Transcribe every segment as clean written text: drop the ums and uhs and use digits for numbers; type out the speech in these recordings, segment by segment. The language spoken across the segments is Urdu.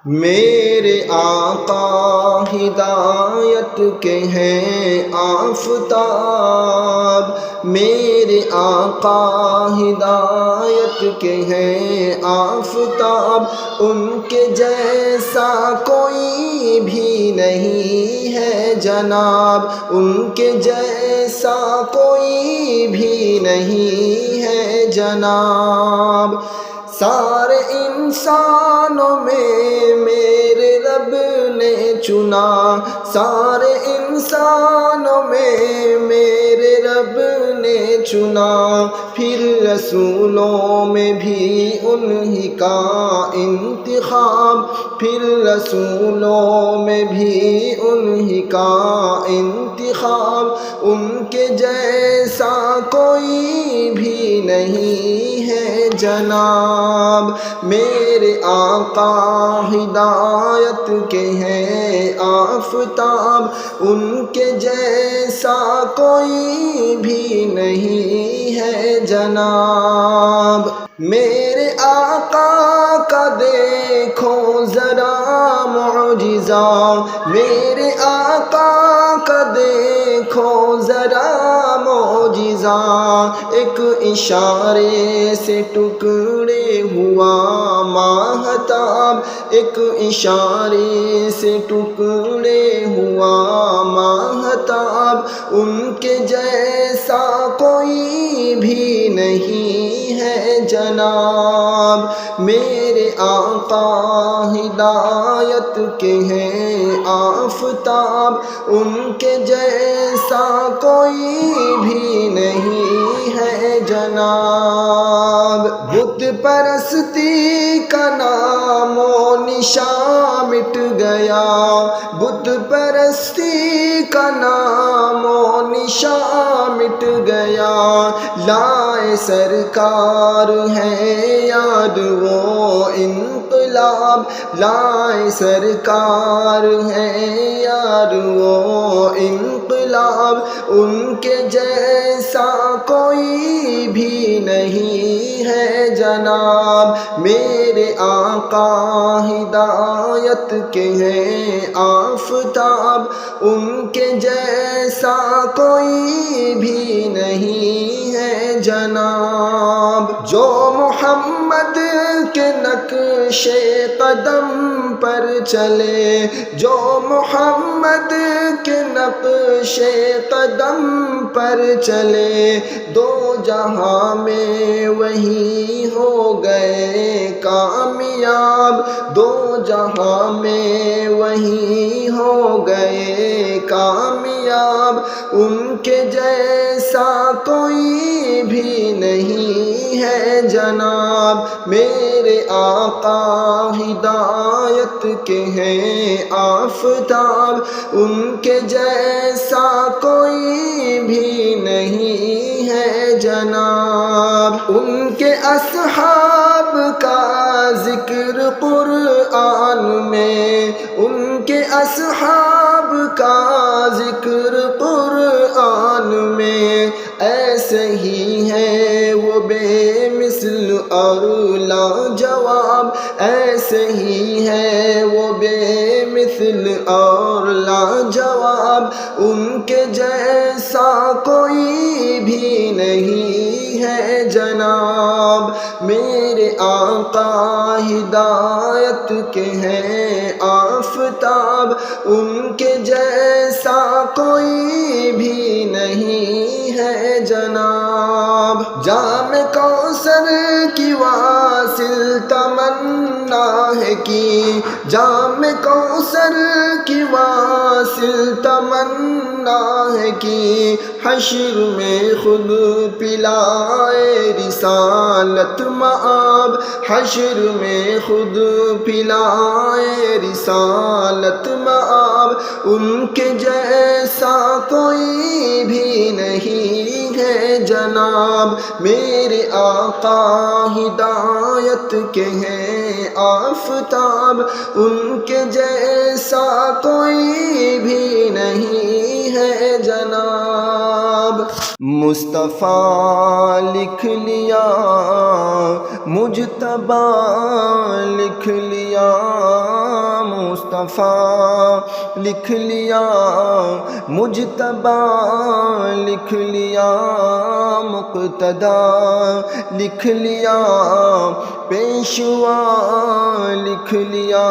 میرے آقا ہدایت کے ہیں آفتاب، میرے آقا ہدایت کے ہیں آفتاب، ان کے جیسا کوئی بھی نہیں ہے جناب، ان کے جیسا کوئی بھی نہیں ہے جناب۔ سارے انسانوں میں میرے رب نے چنا، سارے انسانوں میں میرے رب نے چنا، پھر رسولوں میں بھی انہی کا انتخاب، پھر رسولوں میں بھی انہی کا انتخاب، ان کے جیسا کوئی بھی نہیں ہے جناب۔ میرے آقا ہدایت کے ہیں آفتاب، ان کے جیسا کوئی بھی نہیں ہے جناب۔ میرے آقا کا دیکھو ذرا معجزہ، میرے آقا کا دیکھو ذرا معجزہ، ایک اشارے سے ٹکڑے ہوا ماہتاب، ایک اشارے سے ٹکڑے ہوا ماہتاب، ان کے جیسا کوئی بھی نہیں ہے جناب۔ میرے آقا ہدایت کے ہیں آفتاب، ان کے جیسا کوئی بھی نہیں ہے جناب۔ بت پرستی کا نام و نشان مٹ گیا، بت پرستی کا نام و نشان مٹ گیا، لائے سرکار ہے یاد وہ انقلاب، لائے سرکار ہے یاد وہ انقلاب، ان کے جیسا کوئی بھی نہیں ہے جناب۔ میرے آقا ہدایت کے ہیں آفتاب، ان کے جیسا کوئی بھی نہیں ہے جناب۔ جو محمد کے نقش قدم پر چلے، جو محمد کے نقش قدم پر چلے، دو جہاں میں وہی ہو گئے کامیاب، دو جہاں میں وہی ہو گئے کامیاب، ان کے جیسا کوئی بھی نہیں ہے جناب۔ میرے آقا ہدایت کے ہیں آفتاب، ان کے جیسا کوئی بھی نہیں ہے جناب۔ ان کے اصحاب کا ذکر قرآن میں، ان کے اصحاب کا ذکر قرآن میں، ایسے ہی ہے وہ بے مثل اور لاجواب، ایسے ہی ہے وہ بے مثل اور لاجواب، ان کے جیسا کوئی بھی نہیں ہے جناب۔ میرے آقا ہدایت کے ہیں آفتاب، ان کے جیسا کوئی بھی نہیں ہے جناب۔ جام کوثر کی واصل تمنا ہے کی، جام کوثر کی واصل تمنا ہے کی، حشر میں خود پلائے رسالت مآب، حشر میں خود پلائے رسالت مآب، ان کے جیسا کوئی بھی نہیں ہے جناب۔ میرے آقا ہدایت کے ہیں آفتاب، ان کے جیسا کوئی بھی نہیں ہے جناب۔ مصطفیٰ لکھ لیا، مجتبیٰ لکھ لیا، مصطفیٰ لکھ لیا، مجتبی لکھ لیا، مقتدی لکھ لیا، پیشوا لکھ لیا،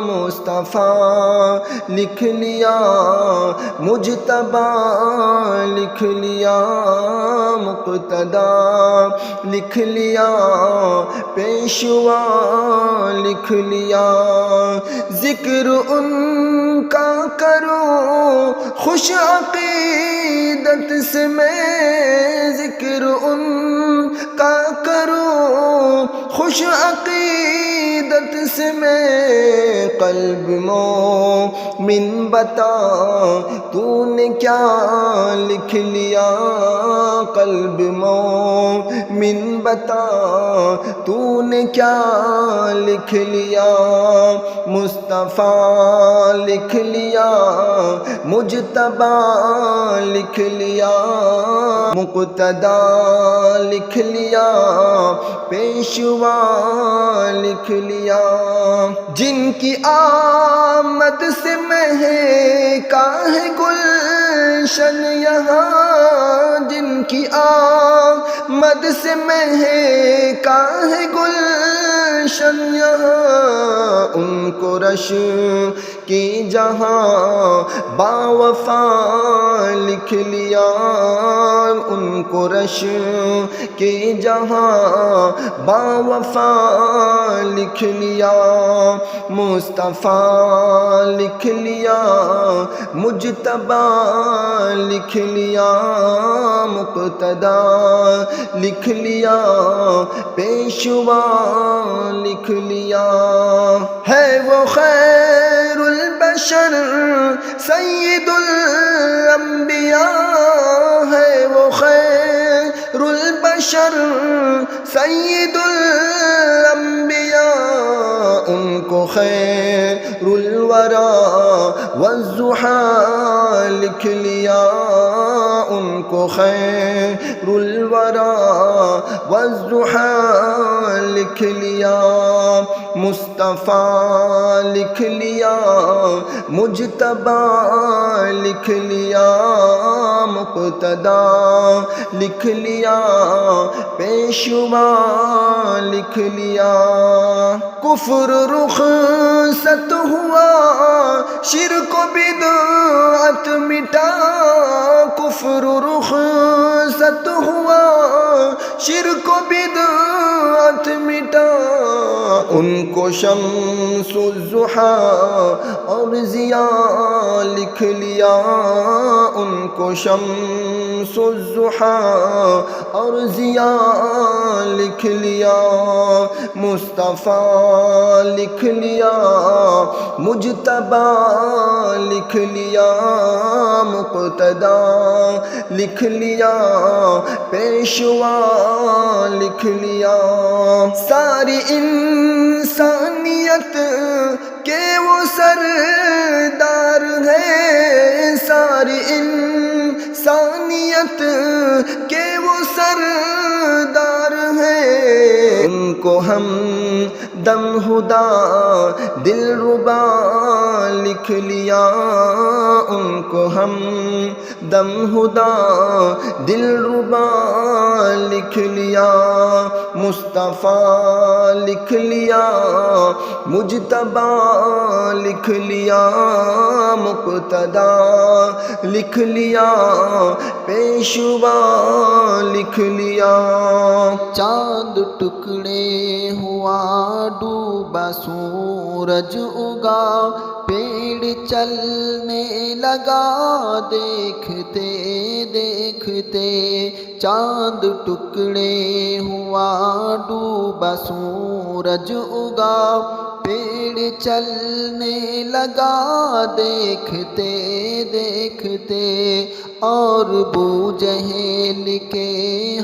مصطفیٰ لکھ لیا، مجتبی لکھ لیا، مقتدی لکھ لیا، پیشوا لکھ لیا۔ ذکر ان کا کروں خوش عقیدت سے میں، ذکر ان کا کروں خوش عقیدت سے میں، قلب مومن بتا تو نے کیا لکھ لیا، قلب مومن بتا تو نے کیا لکھ لیا، مصطفیٰ لکھ لیا، مجتبی لکھ لیا، مقتدی لکھ لیا، پیشوا لکھ لیا۔ جن کی آمد سے مہکا ہے گلشن یہاں، جن کی آمد سے مہکا ہے گلشن یہاں، ان کو رش کی جہاں باوفا لکھ لیا، ان کو رش کی جہاں باوفا لکھ لیا، مصطفیٰ لکھ لیا، مجتبی لکھ لیا، مقتدی لکھ لیا، پیشوا لکھ لیا۔ ہے وہ خیر البشر سید الانبیاء، ہے وہ خیر البشر سید الانبیاء، ان کو خیر الورا والضحیٰ لکھ لیا، ان کو خیر الورا والضحیٰ لکھ لیا، مصطفیٰ لکھ لیا، مجتبی لکھ لیا، مقتدی لکھ لیا، پیشوا لکھ لیا۔ کفر رخصت ہوا، شرک و بدعت مٹا، کفر رخصت ہوا، شرک و بدعت مٹا، ان کو شمس الضحیٰ اور ضیاء لکھ لیا، ان کو شمس الضحیٰ اور ضیاء لکھ لیا، مصطفیٰ لکھ لیا، مجتبی لکھ لیا، مقتدی لکھ لیا، پیشوا لکھ لیا۔ ساری انسانیت کے وہ سردار ہیں، ساری انسانیت کے وہ سردار ہیں، ان کو ہم دم ہدا دلربا لکھ لیا، ان کو ہم دم ہدا دلربا لکھ لیا، مصطفیٰ لکھ لیا، مجتبی لکھ لیا، مقتدی لکھ لیا، پیشوا لکھ لیا۔ چاند ٹکڑے ہوا ڈوبا سورج اگا، پیڑ چلنے لگا دیکھتے دیکھتے، چاند ٹکڑے ہوا ڈوبا سورج اگا، پیڑ چلنے لگا دیکھتے دیکھتے، اور ابو جہل کے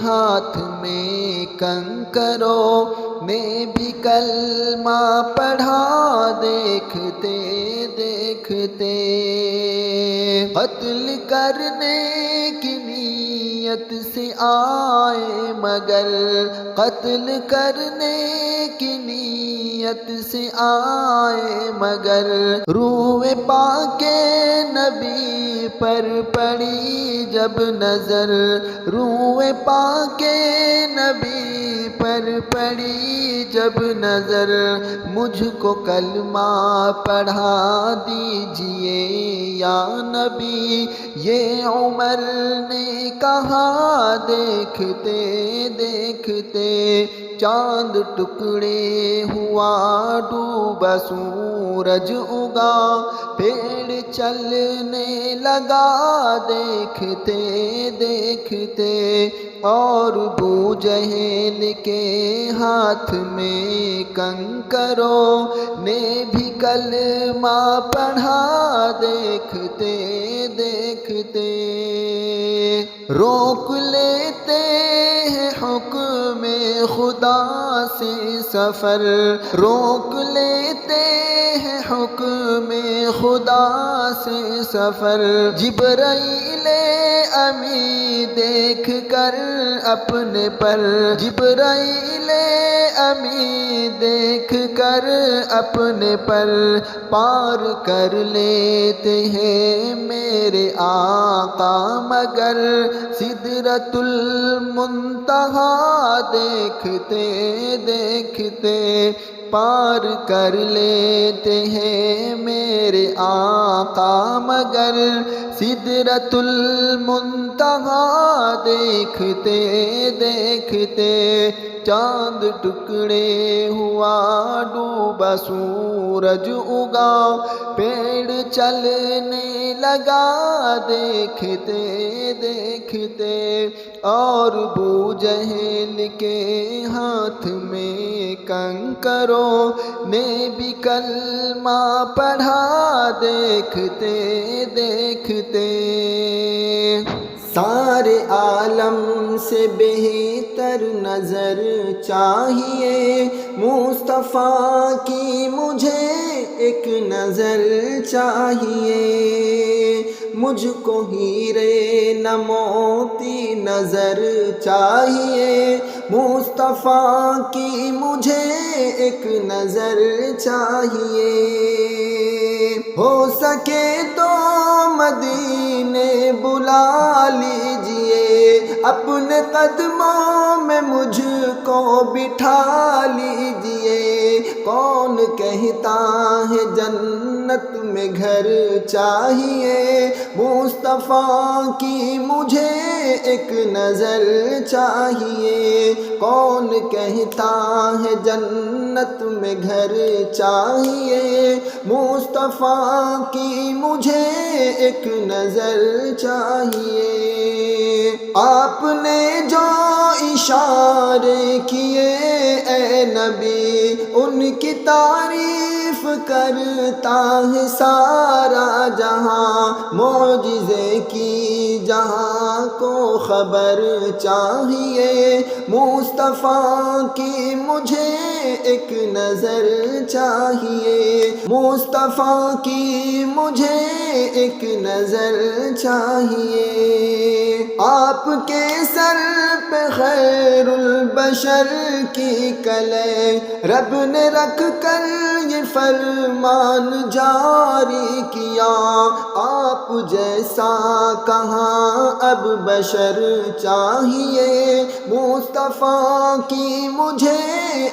ہاتھ میں کنکروں میں بھی کلمہ پڑھا دیکھتے دیکھتے، قتل کرنے کی نیت سے آئے مگر، قتل کرنے کی نیت سے آئے مگر روئے پاک نبی پر پڑی جب نظر، روئے پاک نبی پر پڑی جب نظر، مجھ کو کلمہ پڑھا دیجئے یا نبی، یہ عمر نے کہا دیکھتے دیکھتے چاند ٹکڑے ہوا ڈوبا سورج اگا، پیڑ چلنے لگا دیکھتے دیکھتے، اور ابو جہل کے ہاتھ میں کنکروں نے بھی کلمہ پڑھا دیکھتے دیکھتے، روک لیتے ہیں حکم خدا سے سفر، روک لیتے ہیں حکم خدا سے سفر، جبرائیل امی دیکھ کر اپنے پر، جبرائیل امی دیکھ کر اپنے پر، پار کر لیتے ہیں میرے آقا مگر سدرۃ المنتہا دیکھتے دیکھتے، پار کر لیتے ہیں میرے آقا مگر سدرۃ المنتہا دیکھتے دیکھتے، چاند ٹکڑے ہوا ڈوبا سورج اگا، پیڑ چلنے لگا دیکھتے دیکھتے، اور ابو جہل کے ہاتھ میں کنکروں نے بھی کلمہ پڑھا دیکھتے دیکھتے، سارے عالم سے بہتر نظر چاہیے مصطفیٰ کی مجھے ایک نظر چاہیے، مجھ کو ہیرے نہ موتی نظر چاہیے مصطفیٰ کی مجھے ایک نظر چاہیے، ہو سکے تو مدینے بلا لیجئے، اپنے قدموں میں مجھ کو بٹھا لیجئے، کون کہتا ہے جنت میں گھر چاہیے مصطفیٰ کی مجھے ایک نظر چاہیے، کون کہتا ہے جنت میں گھر چاہیے مصطفیٰ کی مجھے ایک نظر چاہیے، آپ نے جو اشارے کیے اے نبی ان کی تعریف کرتا ہے سارا جہاں، معجزے کی جہاں کو خبر چاہیے مصطفیٰ کی مجھے ایک نظر چاہیے، مصطفیٰ کی مجھے ایک نظر چاہیے، آپ کے سر پہ خیر البشر کی کلے رب نے رکھ کر یہ فرمان جاری کیا، آپ جیسا کہاں اب بشر چاہیے مصطفیٰ کی مجھے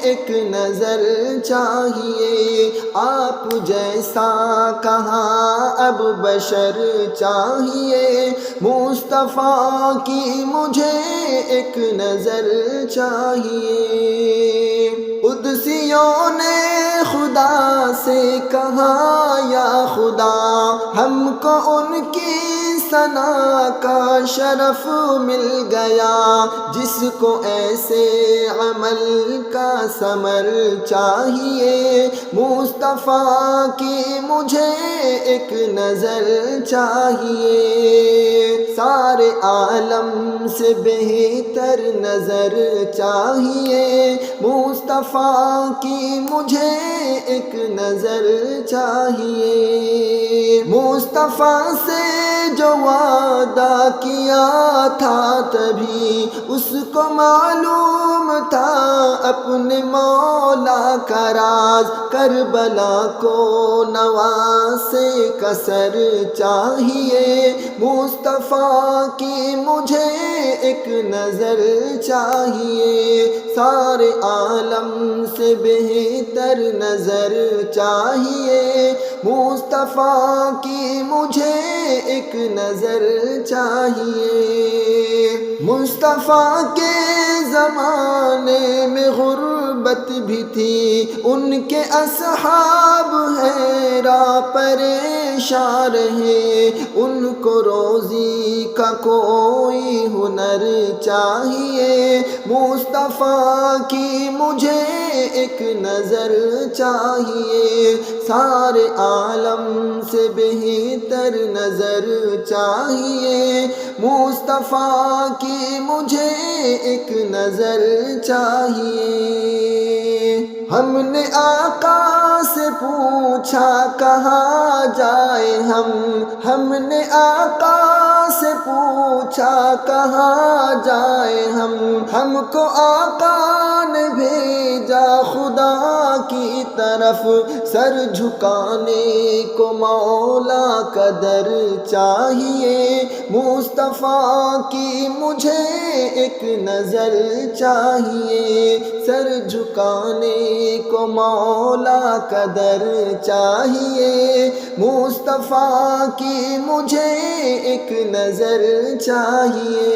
ایک نظر چاہیے، آپ جیسا کہاں اب بشر چاہیے مصطفیٰ کی مجھے ایک نظر چاہیے، قدسیوں نے خدا سے کہا یا خدا ہم کو ان کی ثنا کا شرف مل گیا، جس کو ایسے عمل کا ثمر چاہیے مصطفیٰ کی مجھے ایک نظر چاہیے، سارے عالم سے بہتر نظر چاہیے مصطفیٰ کی مجھے ایک نظر چاہیے، مصطفیٰ سے جو وعدہ کیا تھا تبھی اس کو معلوم تھا اپنے مولا کا راز، کربلا کو نواسے کثر چاہیے، مصطفیٰ کی مجھے ایک نظر چاہیے، سارے عالم سے بہتر نظر چاہیے، مصطفیٰ کی مجھے ایک نظر چاہیے۔ مصطفیٰ کے زمانے میں غربت بھی تھی، ان کے اصحاب حیرہ پریشان رہے، ان کو روزی کا کوئی ہنر چاہیے، مصطفیٰ کی مجھے ایک نظر چاہیے، سارے عالم سے بہتر نظر چاہیے، مصطفیٰ کی مجھے ایک نظر چاہیے۔ ہم نے آقا سے پوچھا کہاں جائے ہم نے آقا سے پوچھا کہاں جائے ہم کو آقا نے بھیجا خدا کی طرف، سر جھکانے کو مولا کا در چاہیے، مصطفیٰ کی مجھے ایک نظر چاہیے، سر جھکانے کو مولا کا در چاہیے، مصطفیٰ کی مجھے ایک نظر چاہیے۔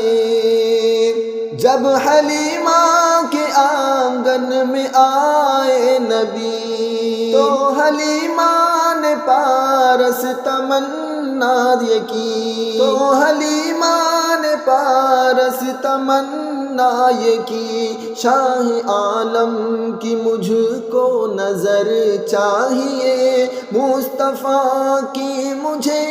جب حلیمہ کے آنگن میں آئے نبی تو حلیمہ نے پارس تمنا یہ کی، تو حلیمہ نے پارس تمنا یہ کی، شاہ عالم کی مجھ کو نظر چاہیے، مصطفیٰ کی مجھے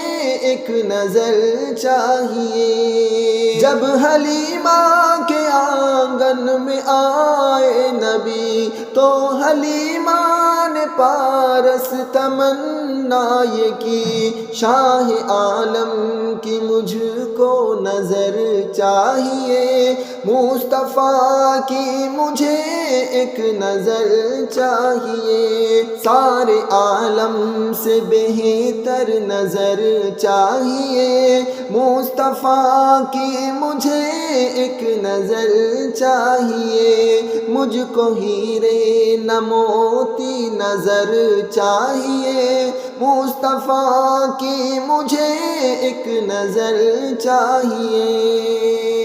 ایک نظر چاہیے۔ جب حلیمہ کے آنگن میں آئے نبی تو حلیمہ نے پارس تمنا یہ کی، شاہ عالم کی مجھ کو نظر چاہیے، مصطفیٰ کی مجھے ایک نظر چاہیے، سارے عالم سے بہتر نظر چاہیے، مصطفیٰ کی مجھے ایک نظر چاہیے، مجھ کو ہیرے نہ موتی نظر چاہیے، مصطفیٰ کی مجھے ایک نظر چاہیے۔